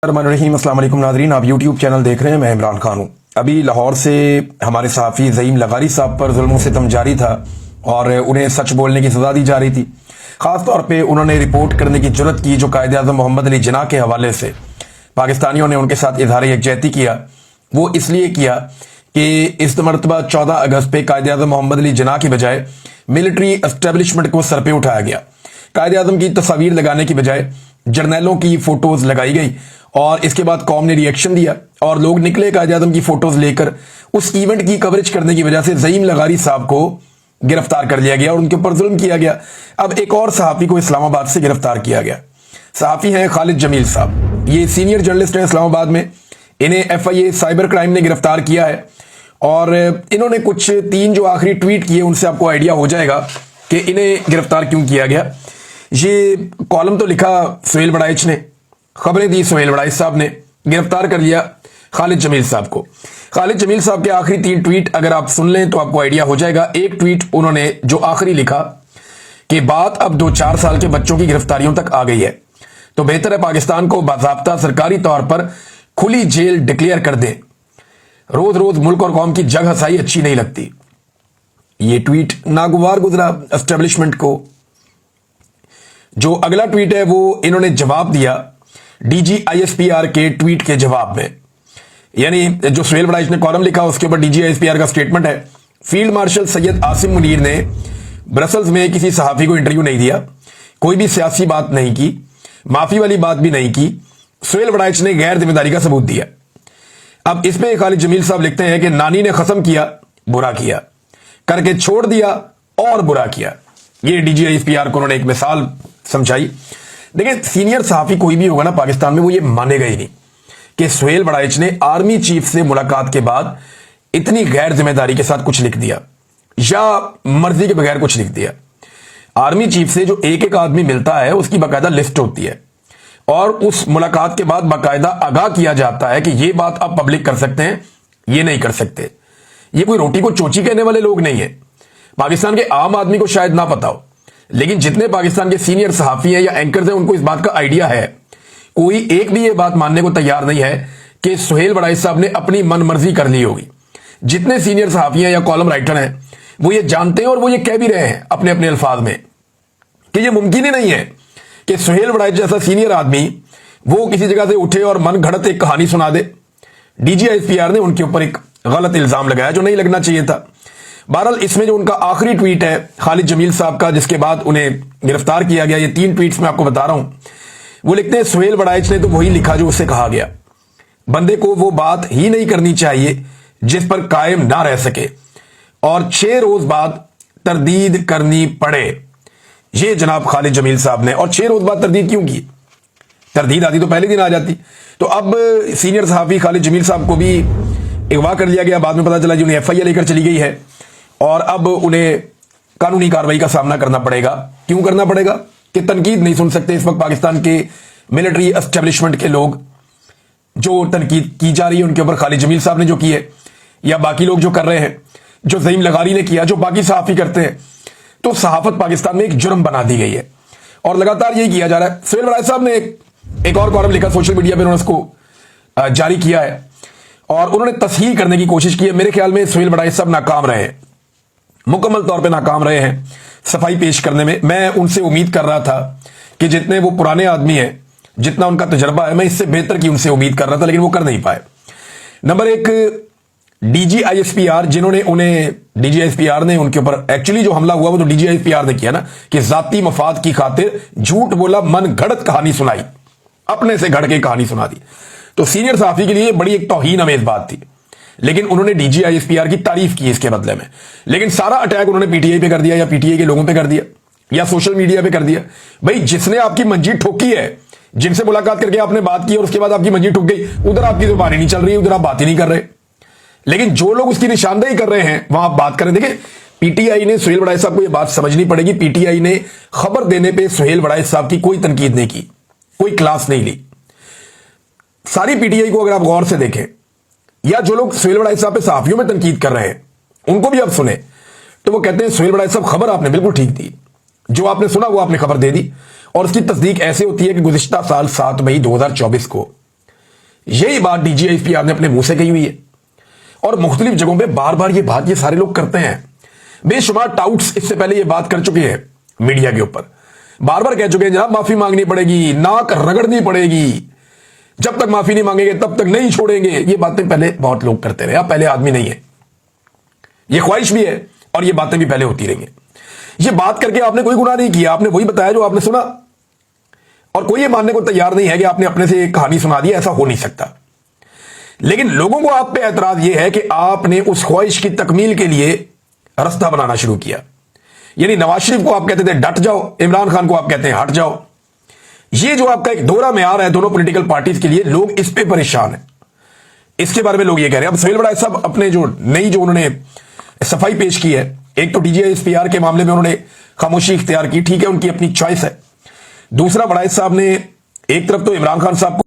अस्सलाम वालेकुम नाज़रीन, आप यूट्यूब चैनल देख रहे हैं। मैं इमरान खान हूँ। अभी लाहौर से हमारे सहाफ़ी ज़हीम लगारी साहब पर जुल्म सितम जारी था और उन्हें सच बोलने की सज़ा दी जा रही थी। ख़ास तौर पे उन्होंने रिपोर्ट करने की जुर्रत की जो कायद-ए-आज़म मोहम्मद अली जिन्ना के हवाले से पाकिस्तानियों ने उनके साथ इज़हार यकजहती किया। वो इसलिए किया कि इस मरतबा 14 अगस्त पे कायद-ए-आज़म मोहम्मद अली जिन्ना की बजाय मिलिट्री एस्टेब्लिशमेंट को सर पे उठाया गया। कायद-ए-आज़म की तस्वीर लगाने की बजाय जर्नैलों की फोटोज लगाई गई और इसके बाद कौम ने रिएक्शन दिया और लोग निकले कायद-ए-आज़म की फोटोज लेकर। उस इवेंट की कवरेज करने की वजह से ज़हीम लगारी साहब को गिरफ्तार कर लिया गया और उनके ऊपर जुल्म किया गया। अब एक और सहाफ़ी को इस्लामाबाद से गिरफ्तार किया गया। सहाफ़ी हैं खालिद जमील साहब, ये सीनियर जर्नलिस्ट हैं इस्लामाबाद में। इन्हें FIA साइबर क्राइम ने गिरफ्तार किया है और इन्होंने कुछ 3 जो आखिरी ट्वीट किए उनसे आपको आइडिया हो जाएगा कि इन्हें गिरफ्तार क्यों किया गया। ये कॉलम तो लिखा सुहेल बड़ाइच ने, खबरें दी सुहेल बड़ाइच साहब ने, गिरफ्तार कर लिया खालिद जमील साहब को। खालिद जमील साहब के आखिरी 3 ट्वीट अगर आप सुन लें तो आपको आइडिया हो जाएगा। एक ट्वीट उन्होंने जो आखिरी लिखा कि बात अब 2-4 साल के बच्चों की गिरफ्तारियों तक आ गई है, तो बेहतर है पाकिस्तान को बाज़ाब्ता सरकारी तौर पर खुली जेल डिक्लेयर कर दें। रोज रोज मुल्क और कौम की जग हसाई अच्छी नहीं लगती। ये ट्वीट नागवार गुजरा एस्टेब्लिशमेंट को। जो अगला ट्वीट है वो इन्होंने जवाब दिया DG ISPR के ट्वीट के जवाब में। यानी जो सुहेल बड़ाइच ने कॉलम लिखा उसके ऊपर DG ISPR का स्टेटमेंट है। फील्ड मार्शल सैयद आसिम मुनीर ने ब्रसल्स में किसी सहाफी को इंटरव्यू नहीं दिया, कोई भी सियासी बात नहीं की, माफी वाली बात भी नहीं की। सुहेल बड़ाइच ने गैर जिम्मेदारी का सबूत दिया। अब इसमें खालिद जमील साहब लिखते हैं कि नानी ने कसम किया, बुरा किया, करके छोड़ दिया और बुरा किया। ये DG ISPR को उन्होंने एक मिसाल समझाई। देखिए, सीनियर सहाफी कोई भी होगा ना पाकिस्तान में, वो ये मानेगा ही नहीं कि सुहेल बड़ाइच ने आर्मी चीफ से मुलाकात के बाद इतनी गैर जिम्मेदारी के साथ कुछ लिख दिया या मर्जी के बगैर कुछ लिख दिया। आर्मी चीफ से जो एक एक आदमी मिलता है उसकी बाकायदा लिस्ट होती है और उस मुलाकात के बाद बाकायदा आगाह किया जाता है कि ये बात आप पब्लिक कर सकते हैं, ये नहीं कर सकते। ये कोई रोटी को चोची कहने वाले लोग नहीं है। पाकिस्तान के आम आदमी को शायद ना पता हो, लेकिन जितने पाकिस्तान के सीनियर सहाफी हैं या एंकर्स हैं उनको इस बात का आइडिया है। कोई एक भी ये बात मानने को तैयार नहीं है कि सुहेल बड़ाइच साहब ने अपनी मनमर्जी कर ली होगी। जितने सीनियर सहाफी हैं या कॉलम राइटर हैं वो ये जानते हैं और वो ये कह भी रहे हैं अपने अपने अल्फाज में कि ये मुमकिन ही नहीं है कि सुहेल बड़ाइच जैसा सीनियर आदमी वो किसी जगह से उठे और मन घड़त एक कहानी सुना दे। DG ISPR ने उनके ऊपर एक गलत इल्जाम लगाया जो नहीं लगना चाहिए था। बहरहाल इसमें जो उनका आखिरी ट्वीट है खालिद जमील साहब का, जिसके बाद उन्हें गिरफ्तार किया गया, ये 3 ट्वीट्स मैं आपको बता रहा हूं। वो लिखते हैं सुहेल बड़ाइच ने तो वही लिखा जो उससे कहा गया, बंदे को वो बात ही नहीं करनी चाहिए जिस पर कायम ना रह सके और 6 रोज बाद तरदीद करनी पड़े। ये जनाब खालिद जमील साहब ने, और 6 रोज बाद तरदीद क्यों की? तरदीद आती तो पहले दिन आ जाती। तो अब सीनियर सहाफी खालिद जमील साहब को भी अगवा कर लिया गया। बाद में पता चला जी उन्हें FIA लेकर चली गई है और अब उन्हें कानूनी कार्रवाई का सामना करना पड़ेगा। क्यों करना पड़ेगा? कि तनकीद नहीं सुन सकते इस वक्त पाकिस्तान के मिलिट्री एस्टेब्लिशमेंट के लोग। जो तनकीद की जा रही है उनके ऊपर खालिद जमील साहब ने जो की है या बाकी लोग जो कर रहे हैं, जो ज़हीम लगारी ने किया, जो बाकी सहाफी करते हैं, तो सहाफत पाकिस्तान में एक जुर्म बना दी गई है और लगातार यही किया जा रहा है। सुहेल बड़ाइच साहब ने एक और कॉलम लिखा सोशल मीडिया पर, उन्होंने उसको जारी किया है और उन्होंने तस्हीह करने की कोशिश की है। मेरे ख्याल में सुहेल बड़ाइच साहब नाकाम रहे हैं, मुकम्मल तौर पे नाकाम रहे हैं सफाई पेश करने में। मैं उनसे उम्मीद कर रहा था कि जितने वो पुराने आदमी हैं, जितना उनका तजर्बा है, मैं इससे बेहतर की उनसे उम्मीद कर रहा था, लेकिन वो कर नहीं पाए। नंबर 1, DG ISPR, जिन्होंने उन्हें DG ISPR ने उनके ऊपर एक्चुअली जो हमला हुआ वो तो DG ISPR ने किया ना, कि जाती मफाद की खातिर झूठ बोला, मन घड़त कहानी सुनाई, अपने से घड़ के कहानी सुना दी। तो सीनियर सहाफी के लिए बड़ी एक तौहीन अमेज बात थी, लेकिन उन्होंने DG ISPR की तारीफ की इसके बदले में। लेकिन सारा अटैक उन्होंने PTI पे कर दिया या PTI के लोगों पे कर दिया या सोशल मीडिया पे कर दिया। भाई, जिसने आपकी मंजी ठोकी है, जिनसे मुलाकात करके आपने बात की और उसके बाद आपकी मंजी ठुक गई, उधर आपकी जुबान ही नहीं चल रही, उधर आप बात ही नहीं कर रहे। लेकिन जो लोग उसकी निशानदेही कर रहे हैं वहां आप बात करें। देखिए, PTI ने सुहेल बड़ाइच साहब को यह बात समझनी पड़ेगी, PTI ने खबर देने पर सुहेल बड़ाइच साहब की कोई तनकीद नहीं की, कोई क्लास नहीं ली। सारी PTI को अगर आप गौर से देखें, या जो लोग सुहेल बड़ाइच साहब पे सहाफियों में तनकीद कर रहे हैं उनको भी आप सुने, तो वो कहते हैं सुहेल बड़ाइच साहब खबर आपने बिल्कुल ठीक दी, जो आपने सुना वो आपने खबर दे दी। और उसकी तस्दीक ऐसे होती है कि गुज़िश्ता साल 7 मई 2024 को यही बात DGISPR ने अपने मुंह से कही हुई है और मुख्तलिफ जगहों पे बार बार ये बात ये सारे लोग करते हैं। बेशुमार टाउट्स इससे पहले ये बात कर चुके हैं मीडिया के ऊपर, बार बार कह चुके हैं जनाब माफी मांगनी पड़ेगी, नाक रगड़नी पड़ेगी, जब तक माफी नहीं मांगेंगे तब तक नहीं छोड़ेंगे। ये बातें पहले बहुत लोग करते रहे, आप पहले आदमी नहीं है, ये ख्वाहिश भी है और ये बातें भी पहले होती रही हैं। ये बात करके आपने कोई गुनाह नहीं किया, आपने वही बताया जो आपने सुना और कोई ये मानने को तैयार नहीं है कि आपने अपने से एक कहानी सुना दी, ऐसा हो नहीं सकता। लेकिन लोगों को आप पे एतराज यह है कि आपने उस ख्वाहिश की तकमील के लिए रास्ता बनाना शुरू किया। यानी नवाज शरीफ को आप कहते थे डट जाओ, इमरान खान को आप कहते हैं हट जाओ। ये जो आपका एक दोहरा म्यार है दोनों पॉलिटिकल पार्टीज के लिए, लोग इस पे परेशान हैं। इसके बारे में लोग ये कह रहे हैं। अब सुहेल बड़ाई साहब अपने जो नई जो उन्होंने सफाई पेश की है, एक तो DGISPR के मामले में उन्होंने खामोशी इख्तियार की, ठीक है, उनकी अपनी चॉइस है। दूसरा बड़ाई साहब ने एक तरफ तो इमरान खान साहब